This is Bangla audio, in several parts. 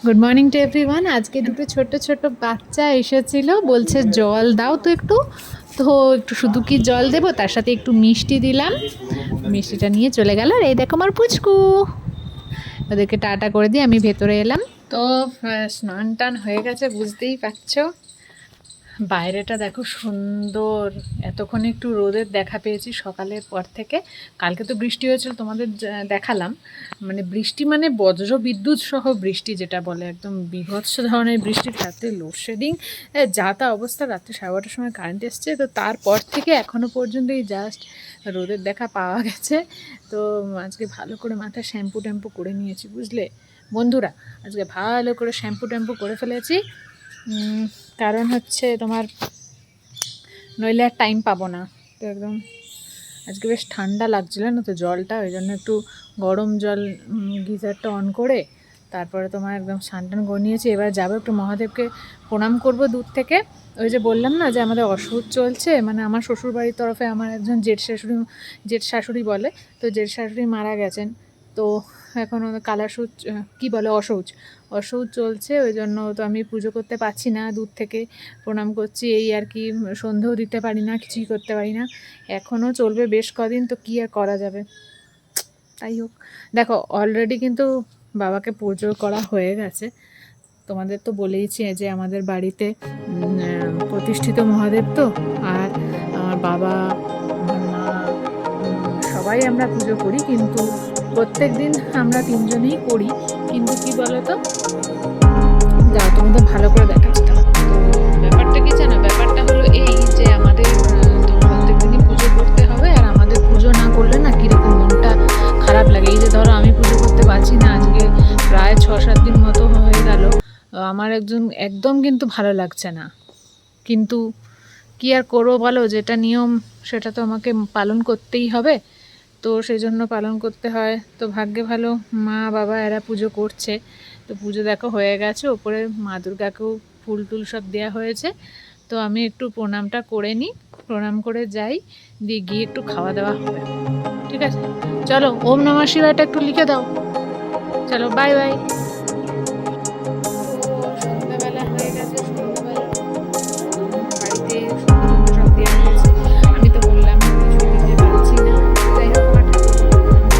Good morning to everyone. আজকে দুটো ছোট ছোট বাচ্চা এসেছিল, বলছে জল দাও তো একটু। তো একটু শুধু কি জল দেবো, তার সাথে একটু মিষ্টি দিলাম। মিষ্টিটা নিয়ে চলে গেল। আর এই দেখো আমার পুচকু, ওদেরকে টাটা করে দিয়ে আমি ভেতরে এলাম। তো স্নান টান হয়ে গেছে, বুঝতেই পারছো। বাইরেটা দেখো সুন্দর। এতক্ষণ একটু রোদের দেখা পেয়েছি সকালের পর থেকে। কালকে তো বৃষ্টি হয়েছিল, তোমাদের দেখালাম। মানে বৃষ্টি মানে বজ্র বিদ্যুৎ সহ বৃষ্টি, যেটা বলে একদম বিভৎস ধরনের বৃষ্টি। রাতে লোডশেডিং, যা তা অবস্থা। রাত্রে 12:30 সময় কারেন্ট এসছে। তো তারপর থেকে এখনও পর্যন্ত এই জাস্ট রোদের দেখা পাওয়া গেছে। তো আজকে ভালো করে মাথায় শ্যাম্পু ট্যাম্পু করে নিয়েছি, বুঝলে বন্ধুরা। আজকে ভালো করে শ্যাম্পু ট্যাম্পু করে ফেলেছি। কারণ হচ্ছে তোমার, নইলে আর টাইম পাবো না। তো একদম আজকে বেশ ঠান্ডা লাগছিল না তো জলটা, ওই জন্য একটু গরম জল গিজারটা অন করে তারপরে তোমার একদম স্নান টান করে নিয়েছি। এবার যাবো একটু মহাদেবকে প্রণাম করব দূর থেকে। ওই যে বললাম না যে আমাদের অসুখ চলছে, মানে আমার শ্বশুরবাড়ির তরফে আমার একজন জেঠ শাশুড়ি বলে, তো জেঠ শাশুড়ি মারা গেছেন। তো এখন কালাসুচ কী বলে, অশৌচ চলছে। ওই জন্য তো আমি পুজো করতে পারছি না, দূর থেকে প্রণাম করছি এই আর কি। সন্ধেও দিতে পারি না, কিছুই করতে পারি না। এখনও চলবে বেশ কদিন, তো কী আর করা যাবে। তাই হোক, দেখো অলরেডি কিন্তু বাবাকে পুজো করা হয়ে গেছে। তোমাদের তো বলেইছি যে আমাদের বাড়িতে প্রতিষ্ঠিত মহাদেব তো। আর আমার বাবা, আমার মা, সবাই আমরা পুজো করি, কিন্তু প্রত্যেক দিন আমরা তিনজনেই করি। কিন্তু কি বলতো, যা তোমাদের ভালো করে দেখাচ্ছি। তো ব্যাপারটা কি জানো, ব্যাপারটা হলো এই যে আমাদের তো প্রত্যেক দিনই পুজো করতে হবে। আর আমাদের পুজো না করলে না কীরকম মনটা খারাপ লাগে। এই যে ধরো আমি পুজো করতে পারছি না, আজকে প্রায় 6-7 দিন মতো হয়ে গেল। আমার একদম কিন্তু ভালো লাগছে না। কিন্তু কী আর করবো বলো, যেটা নিয়ম সেটা তো আমাকে পালন করতেই হবে। তো সেই জন্য পালন করতে হয়। তো ভাগ্যে ভালো মা বাবা এরা পুজো করছে। তো পুজো দেখো হয়ে গেছে, ওপরে মা দুর্গাকেও ফুল টুল সব দেওয়া হয়েছে। তো আমি একটু প্রণামটা করে নিই, প্রণাম করে যাই, দিয়ে গিয়ে একটু খাওয়া দাওয়া হবে। ঠিক আছে, চলো ওম নমঃ শিবায়টা একটু লিখে দাও। চলো বাই বাই। সন্ধ্যাবেলা হয়ে গেছে, সন্ধ্যাবেলা বাড়িতে সন্ধ্যা সব দেওয়া হয়েছে। আমি তো বললাম কিছুই দিতে পারছি না। যাই হোক, আমার ঠাকুর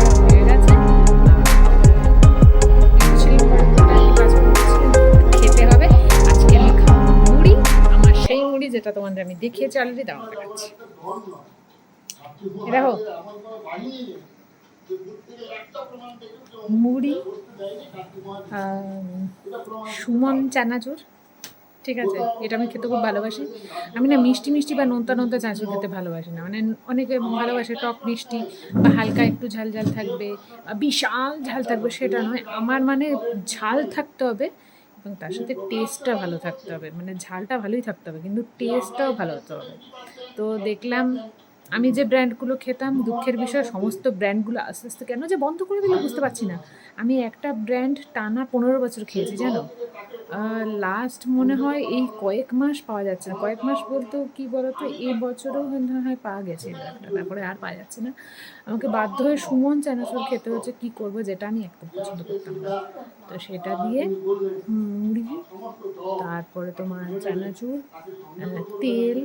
করা হয়ে গেছে। খেতে হবে। আজকে আমি খাবো মুড়ি, আমার সেই মুড়ি যেটা তোমাদের আমি দেখিয়েছি অলরেডি। দাও দেখাচ্ছি, দেখো মুড়ি, সুমন চানাচুর। ঠিক আছে, এটা আমি খেতে খুব ভালোবাসি। আমি না মিষ্টি মিষ্টি বা নোনতা নোনতা চানাচুর খেতে ভালোবাসি না। মানে অনেকে ভালোবাসে টক মিষ্টি বা হালকা একটু ঝাল ঝাল থাকবে, বিশাল ঝাল থাকবে, সেটা নয় আমার। মানে ঝাল থাকতে হবে এবং তার সাথে টেস্টটা ভালো থাকতে হবে। মানে ঝালটা ভালোই থাকতে হবে, কিন্তু টেস্টটাও ভালো হতে হবে। তো দেখলাম আমি যে ব্র্যান্ডগুলো খেতাম, দুঃখের বিষয় সমস্ত ব্র্যান্ডগুলো আস্তে আস্তে কেন যে বন্ধ করে দিল বুঝতে পারছি না। আমি একটা ব্র্যান্ড টানা 15 বছর খেয়েছি, জানো। লাস্ট মনে হয় এই কয়েক মাস পাওয়া যাচ্ছে না। কয়েক মাস বলতেও কী বলতো, এই বছরও হয় পাওয়া গেছে একটা, তারপরে আর পাওয়া যাচ্ছে না। আমাকে বাধ্য হয়ে সুমন চানাচুর খেতে হচ্ছে। কী করবো, যেটা আমি একদম পছন্দ করতাম না। তো সেটা দিয়ে মুড়ি, তারপরে তোমার চানাচুর, তেল,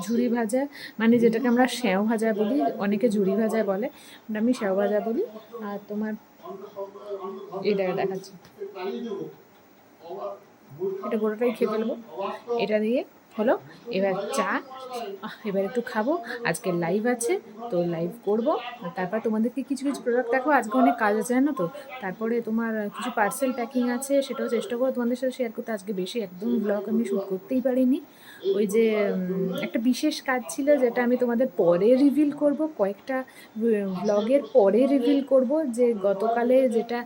ঝুরি ভাজা, মানে যেটাকে আমরা স্যাও ভাজা বলি, অনেকে ঝুরি ভাজা বলে, আমি স্যাও ভাজা বলি। আর তোমার এটা দেখাচ্ছি, এটা গোটাটাই খেয়ে ফেলবো। এটা দিয়ে হলো এবার চা। এবার একটু খাবো, আজকে লাইভ আছে তো লাইভ করব। তারপর তোমাদেরকে কিছু কিছু প্রোডাক্ট দেখো, আজকে অনেক কাজ আছে জানো তো। তারপরে তোমার কিছু পার্সেল প্যাকিং আছে, সেটাও চেষ্টা করবো তোমাদের সাথে শেয়ার করতে। আজকে বেশি একদম ব্লগ আমি শ্যুট করতেই পারিনি। ওই যে একটা বিশেষ কাজ ছিল, যেটা আমি তোমাদের পরে রিভিল করব, কয়েকটা ব্লগের পরে রিভিল করব। যে গতকালে যেটা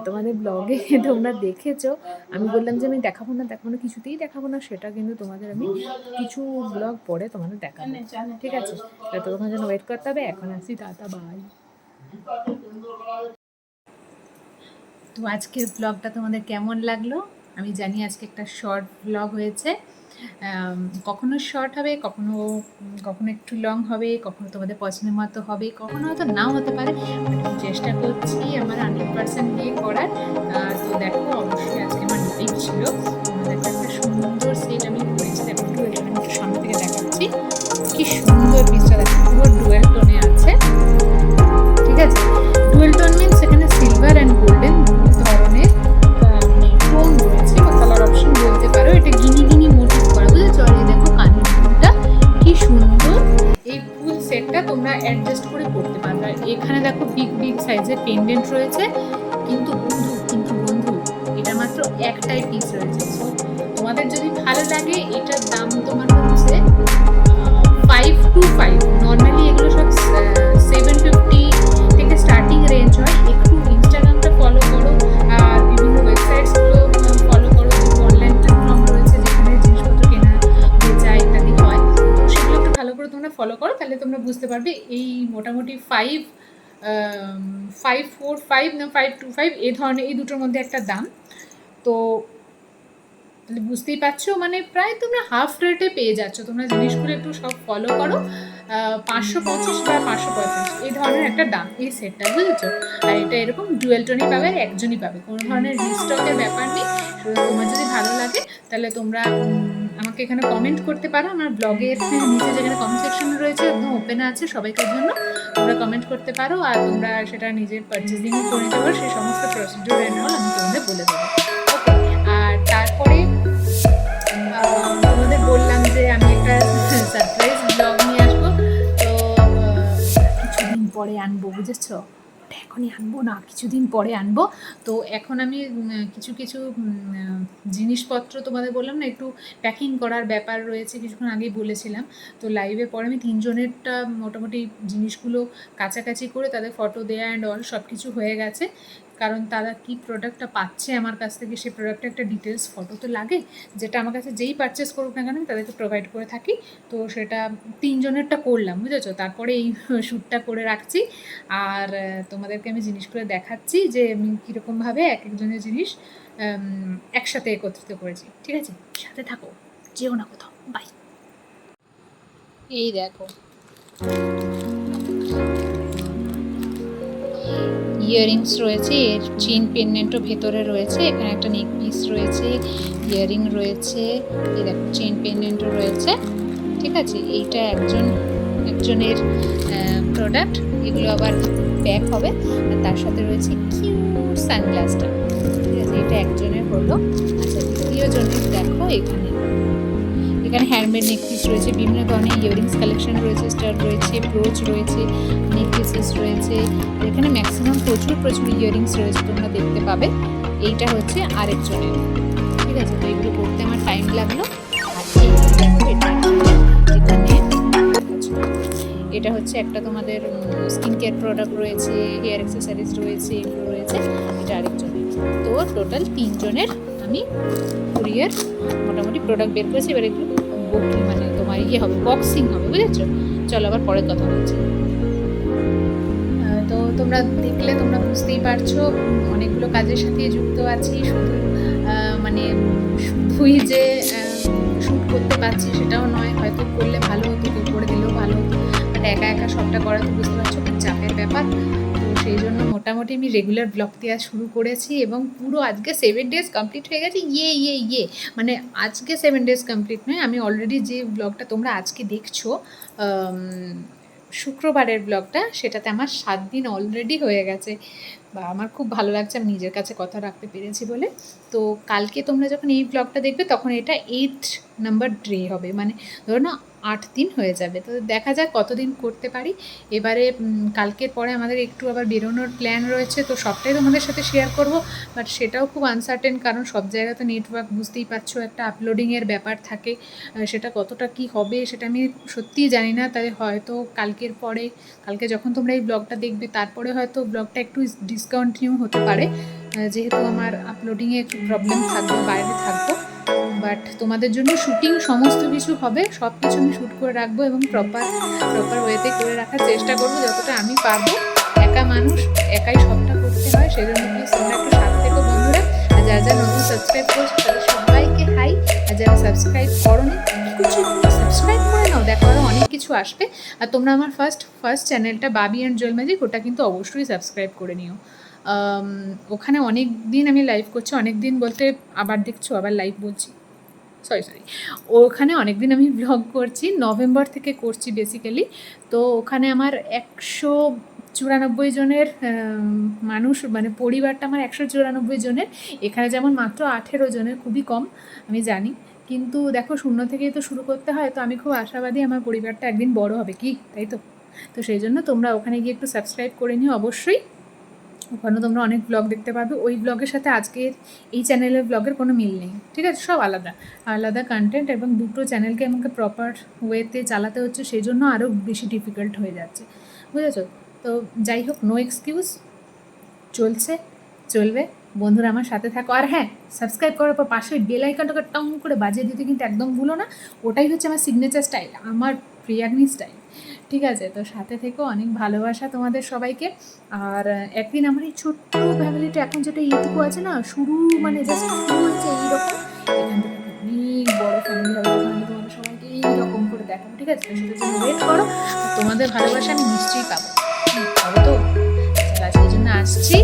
তোমাদের ব্লগে তোমরা দেখেছো, আমি বললাম যে আমি দেখাবো না কিছুতেই দেখাবো না, সেটা কিন্তু তোমাদের আমি কিছু ব্লগ পরে তোমাদের দেখাবো। ঠিক আছে, ততক্ষণ যেন ওয়েট করতে হবে। এখন আসি, টাটা বাই। তো আজকের ব্লগটা তোমাদের কেমন লাগলো আমি জানি। আজকে একটা শর্ট ব্লগ হয়েছে। কখনো শর্ট হবে, কখনো কখনো একটু লং হবে, কখনো তোমাদের পছন্দের মতো হবে, কখনো হয়তো নাও হতে পারে। আমি চেষ্টা করছি আমার 100% দিয়ে করার। তো দেখো অবশ্যই আজকে আমার লাইভ ছিল, তোমাদের একটা সুন্দর সেট আমি করেছি। দেখো এটা আমি একটু সামনে থেকে দেখাচ্ছি, কি সুন্দর পিসটা দেখো, পুরো ডুয়েল টোনে আছে। ঠিক আছে, ডুয়েল টোন মিনস এখানে সিলভার অ্যান্ড গোল্ডেন দু ধরনের টোন রয়েছে বা কালার অপশন বলতে পারো। এটা গিনি গিনি মোটিভ করা, বুঝেছো? আর এই দেখো কানের দুলটা কি সুন্দর। এই ফুল সেটটা তোমরা অ্যাডজাস্ট করে পড়তে পারবে। আর এখানে দেখো বিগ বিগ সাইজের পেন্ডেন্ট রয়েছে, কিন্তু বন্ধু এটা মাত্র একটাই পিস রয়েছে। সো তোমাদের যদি ভালো লাগে, এটার দাম তোমার হচ্ছে 525। নর্মালি এগুলো সব 750 থেকে স্টার্টিং রেঞ্জ হয়। একটু ইনস্টাগ্রামটা ফলো করো আর বিভিন্ন ওয়েবসাইটসগুলো ফলো করো, যে অনলাইন প্ল্যাটফর্ম রয়েছে যেখানে জিনিসপত্র কেনা বেচা ইত্যাদি হয়, তো সেগুলো একটু ভালো করে তোমরা ফলো করো, তাহলে তোমরা বুঝতে পারবে এই মোটামুটি 545 না 525 এই ধরনের, এই দুটোর মধ্যে একটা দাম। তো তাহলে বুঝতেই পারছো, মানে প্রায় তোমরা হাফ রেটে পেয়ে যাচ্ছ। তোমরা জিনিসগুলো একটু সব ফলো করো। 525 বা 535 এই ধরনের একটা দাম এই সেটটা, বুঝেছো? আর এটা এরকম ডুয়েল টোনই পাবে, আর একজনই পাবে, কোনো ধরনের রিস্টকের ব্যাপার নেই। তোমার যদি ভালো লাগে তাহলে তোমরা আমাকে এখানে কমেন্ট করতে পারো। আমার ব্লগের নিচে যেখানে কমেন্ট সেকশন রয়েছে একদম ওপেন আছে সবাইকার জন্য, তোমরা কমেন্ট করতে পারো। আর তোমরা সেটা নিজের পারচেজিংও করে নিতে পারো, সেই সমস্ত প্রসিডিউর অ্যান্ড অল আমি তোমাদের বলে দেবো। ওকে, আর তারপরে তোমাদের বললাম যে আমি একটা সারপ্রাইজ ব্লগ নিয়ে আসবো, তো কিছুদিন পরে আনবো, বুঝেছো? ওটা এখনই আনবো না, কিছুদিন পরে আনবো। তো এখন আমি কিছু কিছু জিনিসপত্র তোমাদের বললাম না, একটু প্যাকিং করার ব্যাপার রয়েছে, কিছুক্ষণ আগেই বলেছিলাম। তো লাইভে পরে আমি 3 জনেরটা মোটামুটি জিনিসগুলো কাছাকাছি করে তাদের ফটো দেয়া অ্যান্ড অল সব কিছু হয়ে গেছে। কারণ তারা কি প্রোডাক্টটা পাচ্ছে আমার কাছ থেকে, সেই প্রোডাক্টের একটা ডিটেলস ফটো তো লাগে, যেটা আমার কাছে যেই পারচেস করুক না কেন আমি তাদেরকে প্রোভাইড করে থাকি। তো সেটা 3 জনেরটা করলাম, বুঝেছো? তারপরে এই শ্যুটটা করে রাখছি, আর তোমাদেরকে আমি জিনিসগুলো দেখাচ্ছি যে আমি কীরকমভাবে এক একজনের জিনিস একসাথে একত্রিত করেছি। ঠিক আছে, সাথে থাকো, যেও না কোথাও, বাই। এই দেখো ইয়াররিংস রয়েছে, এর চেন পেন্ডেন্টও ভেতরে রয়েছে, এখানে একটা নেক পিস রয়েছে, ইয়াররিং রয়েছে, এই দেখো চেন পেন্ডেন্টও রয়েছে। ঠিক আছে, এইটা একজনের প্রোডাক্ট, এগুলো আবার প্যাক হবে। আর তার সাথে রয়েছে কিউট সানগ্লাসটা। ঠিক আছে, এটা একজনের হলো। আচ্ছা, দ্বিতীয় জনের দেখো এখানে হ্যান্ডমেড নেকপিস রয়েছে, বিভিন্ন ধরনের ইয়াররিংস কালেকশন রয়েছে, স্টার রয়েছে, ব্রোচ রয়েছে, নেকপিসেস রয়েছে। এখানে ম্যাক্সিমাম প্রচুর ইয়াররিংস রয়েছে, তোমরা দেখতে পাবে। এইটা হচ্ছে আরেকজনের। ঠিক আছে, তো এগুলো করতে আমার টাইম লাগলো। আর এটা হচ্ছে একটা তোমাদের স্কিন কেয়ার প্রোডাক্ট রয়েছে, হেয়ার অ্যাক্সেসরিজ রয়েছে, এগুলো রয়েছে। এটা আরেকজনের। তো টোটাল 3 জনের আমি কুরিয়ার মোটামুটি প্রোডাক্ট বের করেছি। এবার একটু মানে তোমার হবে, বক্সিং হবে, বুঝেছো? চলো আবার পরে কথা বলছি। তো তোমরা দেখলে তোমরা বুঝতেই পারছো অনেকগুলো কাজের সাথে যুক্ত আছি। শুধুই যে শ্যুট করতে পারছি সেটাও নয়, হয়তো করলে ভালো হতো, কেউ করে দিলেও ভালো হতো, বাট একা সবটা করা তো বুঝতে পারছো খুব চাপের ব্যাপার। তো সেই জন্য মোটামুটি আমি রেগুলার ব্লগ দেওয়া শুরু করেছি, এবং পুরো আজকে 7 ডেজ কমপ্লিট হয়ে গেছে। ইয়ে মানে আজকে 7 ডেজ কমপ্লিট নয়, আমি অলরেডি যে ব্লগটা তোমরা আজকে দেখছো শুক্রবারের ব্লগটা, সেটাতে আমার 7 দিন অলরেডি হয়ে গেছে। বা আমার খুব ভালো লাগছে, আমি নিজের কাছে কথা রাখতে পেরেছি বলে। তো কালকে তোমরা যখন এই ব্লগটা দেখবে তখন এটা 8 নাম্বার ডে হবে, মানে ধরো না 8 দিন হয়ে যাবে। তো দেখা যাক কতদিন করতে পারি। এবারে কালকের পরে আমাদের একটু আবার বেরোনোর প্ল্যান রয়েছে, তো সবটাই তোমাদের সাথে শেয়ার করব, বাট সেটাও খুব আনসার্টেন, কারণ সব জায়গাতে নেটওয়ার্ক বুঝতেই পারছো, একটা আপলোডিংয়ের ব্যাপার থাকে, সেটা কতটা কি হবে সেটা আমি সত্যিই জানি না। তাই হয়তো কালকে যখন তোমরা এই ব্লগটা দেখবে তারপরে হয়তো ব্লগটা একটু ডিসকন্টিনিউ হতে পারে, যেহেতু আমার আপলোডিংয়ে একটু প্রবলেম থাকবে, বাইরে থাকবো। বাট তোমাদের জন্য শুটিং সমস্ত কিছু হবে, সব কিছু আমি শ্যুট করে রাখবো, এবং প্রপার ওয়েতে করে রাখার চেষ্টা করবো যতটা আমি পারবো। একা মানুষ, একাই সবটা করতে হয়, সেই জন্য প্লিজ তোমরা একটু সাথে থেকো বন্ধুরা। আর যারা নতুন সাবস্ক্রাইব করছো তাদের সবাইকে হাই। আর যারা সাবস্ক্রাইব করোনি সাবস্ক্রাইব করে নাও, দেখো আরও অনেক কিছু আসবে। আর তোমরা আমার ফার্স্ট চ্যানেলটা বাবি অ্যান্ড জুয়েল ম্যাজিক, ওটা কিন্তু অবশ্যই সাবস্ক্রাইব করে নিও। ওখানে অনেক দিন আমি লাইভ করছি, অনেক দিন বলতে আবার দেখছো আবার লাইভ বলছি, সরি ওখানে অনেক দিন আমি ব্লগ করছি, নভেম্বর থেকে করছি বেসিক্যালি। তো ওখানে আমার 194 জনের মানুষ, মানে পরিবারটা আমার 194 জনের। এখানে যেমন মাত্র 18 জনের, খুবই কম আমি জানি, কিন্তু দেখো শূন্য থেকেই তো শুরু করতে হয়। তো আমি খুব আশাবাদী আমার পরিবারটা একদিন বড় হবে, কি তাই তো? তো সেই জন্য তোমরা ওখানে গিয়ে একটু সাবস্ক্রাইব করে নিও অবশ্যই। ওখানে তোমরা অনেক ব্লগ দেখতে পাবে। ওই ব্লগের সাথে আজকের এই চ্যানেলের ব্লগের কোনো মিল নেই, ঠিক আছে? সব আলাদা আলাদা কন্টেন্ট, এবং দুটো চ্যানেলকে আমাকে প্রপার ওয়েতে চালাতে হচ্ছে, সেই জন্য আরও বেশি ডিফিকাল্ট হয়ে যাচ্ছে, বুঝেছো? তো যাই হোক, নো এক্সকিউজ, চলবে। বন্ধুরা আমার সাথে থাকো। আর হ্যাঁ, সাবস্ক্রাইব করার পর পাশের বেল আইকনটাকে টং করে বাজিয়ে দিতে কিন্তু একদম ভুলো না। ওটাই হচ্ছে আমার সিগনেচার স্টাইল, আমার প্রিয়াগ্নি স্টাইল, ঠিক আছে? তো সাথে থেকো, অনেক ভালোবাসা তোমাদের সবাইকে। আর একদিন আমার এই ছোট্ট ফ্যামিলিটা এখন যেটা এইটুকু আছে না, শুরু মানে জাস্ট শুরু হয়েছে এইরকম, এখান থেকে অনেক বড় ফ্যামিলি হবে, তখন আমি তোমাদের সবাইকে এইরকম করে দেখাবো, ঠিক আছে? সেটার জন্য ওয়েট করো, তোমাদের ভালোবাসা আমি নিশ্চয়ই পাবো তো। আজকের জন্য আসছি।